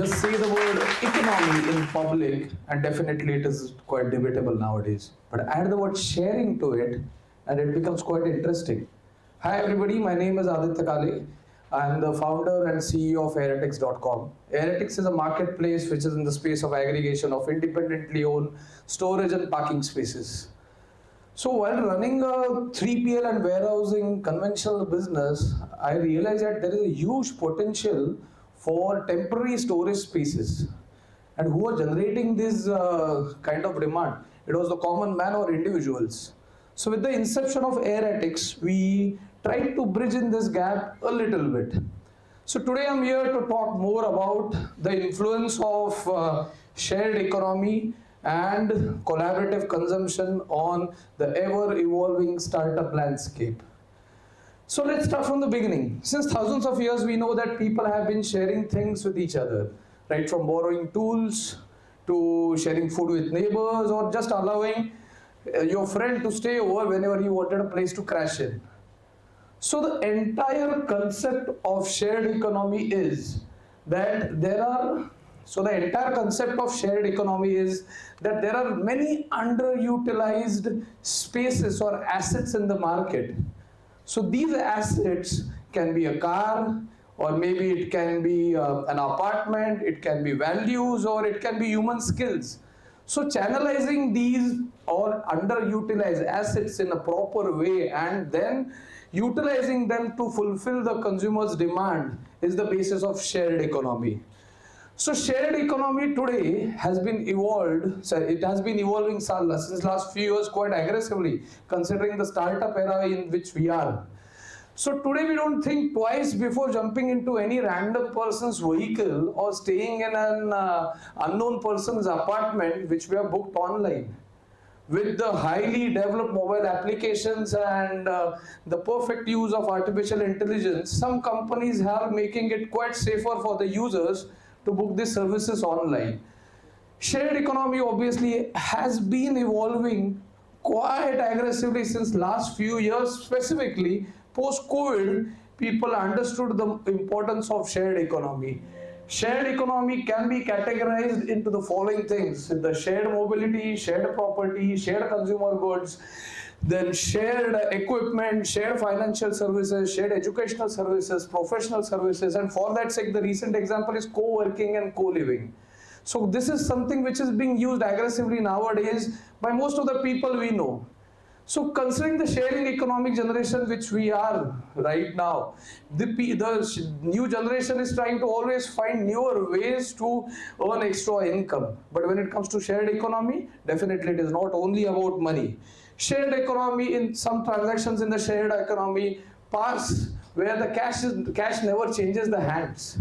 Just say the word economy in public, and definitely it is quite debatable nowadays. But add the word sharing to it, and it becomes quite interesting. Hi, everybody. My name is Aditya Kale. I am the founder and CEO of Airattix.com. Airattix is a marketplace which is in the space of aggregation of independently owned storage and parking spaces. So while running a 3PL and warehousing conventional business, I realized that there is a huge potential for temporary storage spaces. And who are generating this kind of demand? It was the common man or individuals. So with the inception of Airattix, we tried to bridge in this gap a little bit. So today I'm here to talk more about the influence of shared economy and collaborative consumption on the ever-evolving startup landscape. So let's start from the beginning. Since thousands of years, we know that people have been sharing things with each other, right? From borrowing tools to sharing food with neighbors or just allowing your friend to stay over whenever he wanted a place to crash in. So the entire concept of shared economy is that there are many underutilized spaces or assets in the market. So these assets can be a car, or maybe it can be an apartment, it can be values, or it can be human skills. So channelizing these or underutilized assets in a proper way and then utilizing them to fulfill the consumer's demand is the basis of shared economy. So shared economy today has been evolved, so it has been evolving since last few years quite aggressively, considering the startup era in which we are. So today we don't think twice before jumping into any random person's vehicle or staying in an unknown person's apartment which we have booked online. With the highly developed mobile applications and the perfect use of artificial intelligence, some companies are making it quite safer for the users to book these services online. Shared economy obviously has been evolving quite aggressively since last few years. Specifically post-COVID, people understood the importance of shared economy. Shared economy can be categorized into the following things: the shared mobility, shared property, shared consumer goods, then shared equipment, shared financial services, shared educational services, professional services, and for that sake the recent example is co-working and co-living. So this is something which is being used aggressively nowadays by most of the people we know. So considering the sharing economic generation which we are right now, the new generation is trying to always find newer ways to earn extra income. But when it comes to shared economy, definitely it is not only about money. Shared economy, in some transactions in the shared economy pass where the cash never changes the hands,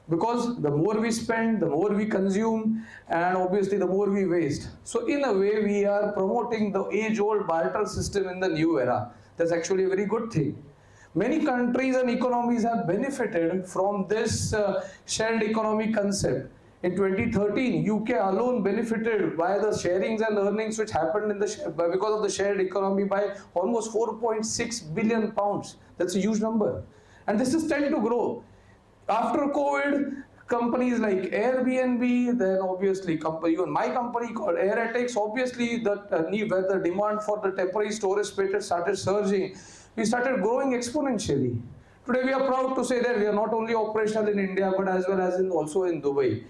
because the more we spend, the more we consume, and obviously the more we waste. So in a way we are promoting the age-old barter system in the new era. That's actually a very good thing. Many countries and economies have benefited from this shared economy concept. In 2013, UK alone benefited by the sharings and earnings which happened in because of the shared economy by almost 4.6 billion pounds. That's a huge number. And this is tend to grow. After COVID, companies like Airbnb, then obviously even my company called Airattix, obviously where the demand for the temporary storage spaces started surging, we started growing exponentially. Today we are proud to say that we are not only operational in India but as well as also in Dubai.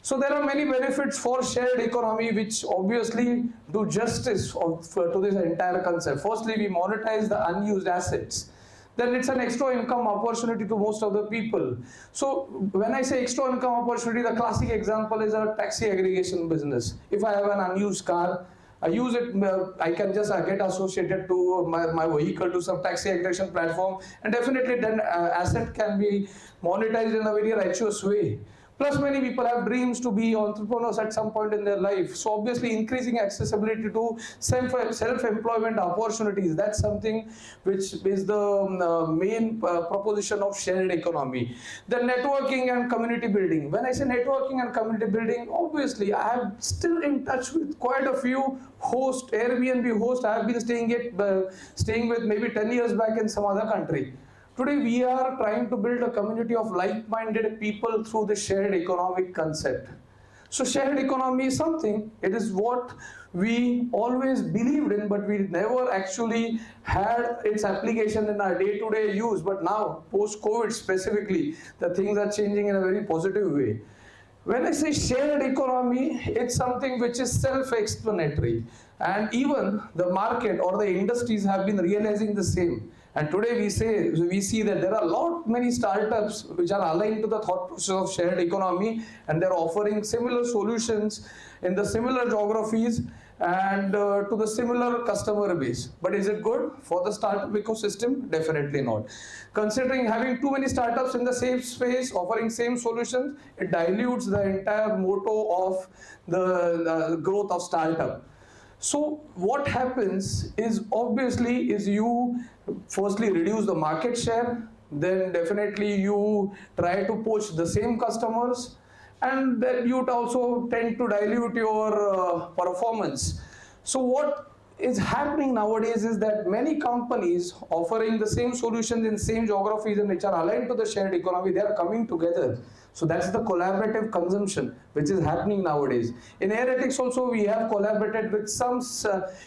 So there are many benefits for shared economy which obviously do justice to this entire concept. Firstly, we monetize the unused assets. Then it's an extra income opportunity to most of the people. So when I say extra income opportunity, the classic example is a taxi aggregation business. If I have an unused car, I use it, I can just get associated to my vehicle to some taxi aggregation platform, and definitely then asset can be monetized in a very righteous way. Plus, many people have dreams to be entrepreneurs at some point in their life. So obviously increasing accessibility to self-employment opportunities, that's something which is the main proposition of shared economy. The networking and community building. When I say networking and community building, obviously I am still in touch with quite a few Airbnb hosts I have been staying with maybe 10 years back in some other country. Today we are trying to build a community of like-minded people through the shared economic concept. So shared economy is something, it is what we always believed in, but we never actually had its application in our day-to-day use. But now, post-COVID specifically, the things are changing in a very positive way. When I say shared economy, it's something which is self-explanatory. And even the market or the industries have been realizing the same. And today we see that there are many startups which are aligned to the thought process of shared economy, and they're offering similar solutions in the similar geographies and to the similar customer base. But is it good for the startup ecosystem? Definitely not. Considering having too many startups in the same space offering same solutions, it dilutes the entire motto of the growth of startup. So what happens is obviously you firstly reduce the market share, then definitely you try to poach the same customers, and then you also tend to dilute your performance. So what is happening nowadays is that many companies offering the same solutions in same geographies and which are aligned to the shared economy, they are coming together. So that's the collaborative consumption which is happening nowadays. In Airattix also we have collaborated with some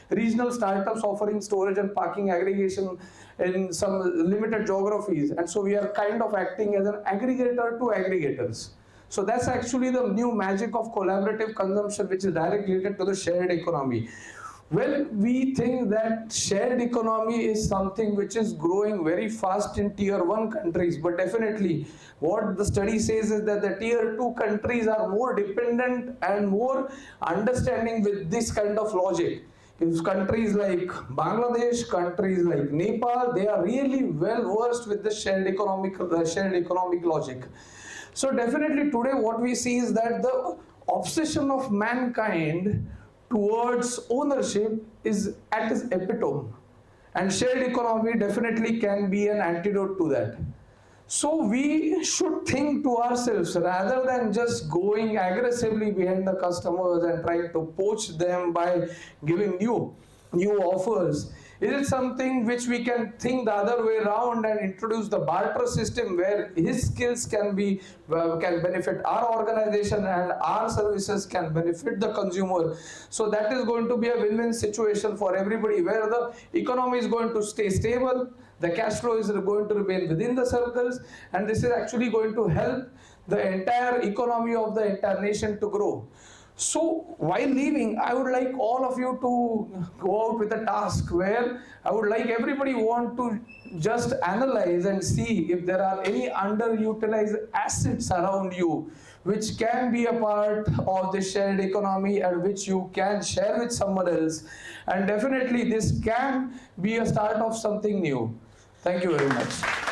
regional startups offering storage and parking aggregation in some limited geographies, and so we are kind of acting as an aggregator to aggregators. So that's actually the new magic of collaborative consumption, which is directly related to the shared economy. Well, we think that shared economy is something which is growing very fast in tier 1 countries, but definitely what the study says is that the tier 2 countries are more dependent and more understanding with this kind of logic. If countries like Bangladesh, countries like Nepal, they are really well versed with the shared economic logic. So definitely today what we see is that the obsession of mankind towards ownership is at its epitome, and shared economy definitely can be an antidote to that. So we should think to ourselves, rather than just going aggressively behind the customers and trying to poach them by giving new offers, is it something which we can think the other way around and introduce the barter system where his skills can benefit our organization and our services can benefit the consumer? So that is going to be a win-win situation for everybody, where the economy is going to stay stable, the cash flow is going to remain within the circles, and this is actually going to help the entire economy of the entire nation to grow. So while leaving, I would like all of you to go out with a task where I would like everybody want to just analyze and see if there are any underutilized assets around you which can be a part of the shared economy and which you can share with someone else. And definitely this can be a start of something new. Thank you very much.